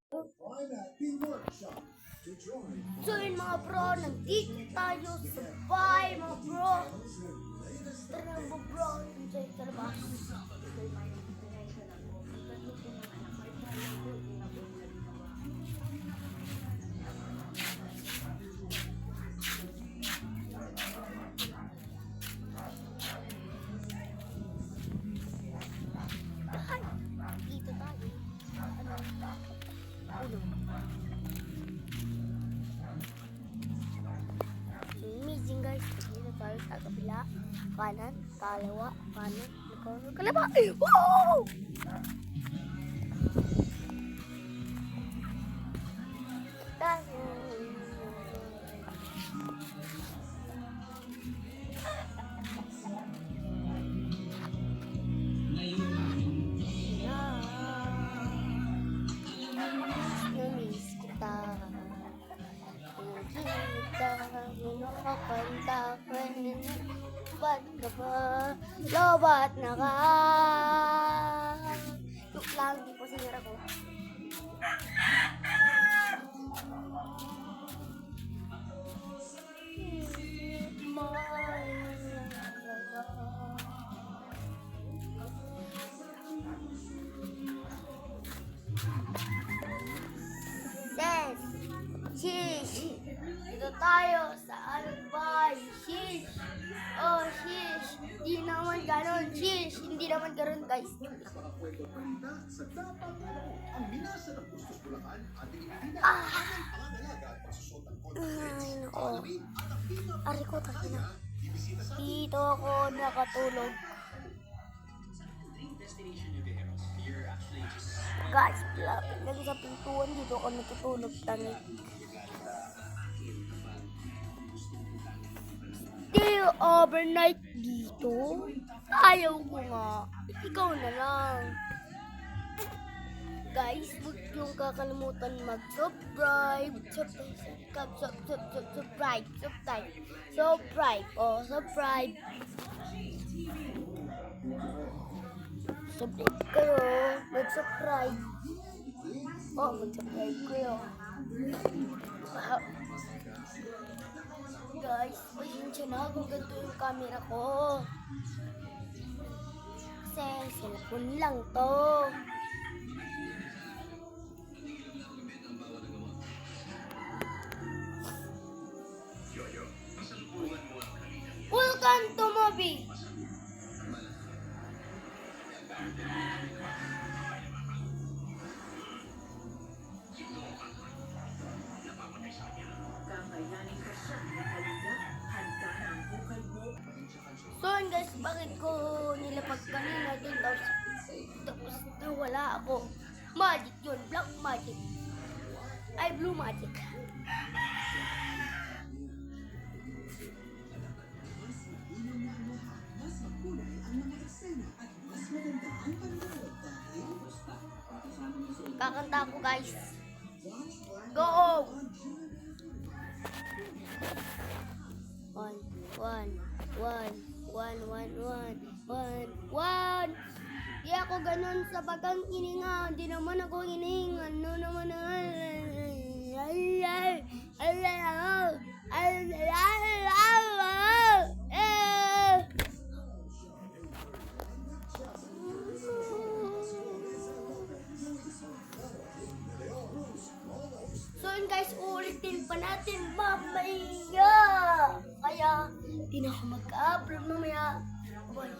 So yun mga bro, nandito tayo sa bahay mga bro. Tara mga bro, enjoy sa labas. Ay, dito tayo. Ulo. Amazing guys, dito tayo sa kabila. Kanan, kalawa, kanan, kalawa. Wow! Namiss kita. Nakakanta ka rin. Ba't ka ba? Lobat na ka. Look lang, di po sinira ko. Yes! Shish! Dito tayo sa Albay! Shish! Oh, shish! Hindi naman ganon, shish! Hindi naman ganon, guys. Ay, nako. Ari ko, takina. Dito ako nakatulog. Guys, lapit lang sa pintuan. Dito ako natutulog, tangit. Still overnight dito? Ayaw ko nga. Ikaw na lang. Guys, huwag yung kakalimutan mag-subscribe. Subscribe kayo. Mag-subscribe. Mag-subscribe kayo. Guys, pasensya na kung ganito yung camera ko. Kasi cellphone lang to. Welcome to Mobi. So yun guys, bakit ko nilapag kanina din tapos nawala ako. Magic yun, black magic. Ay, blue magic. Kakanta ako guys. Go! One. Di ako ganun sa bagang ininga. Di naman ako ininga. Ano naman So yun guys, ulitin pa natin mamaya. Kaya, di na ako mag-upload mamaya. Bye.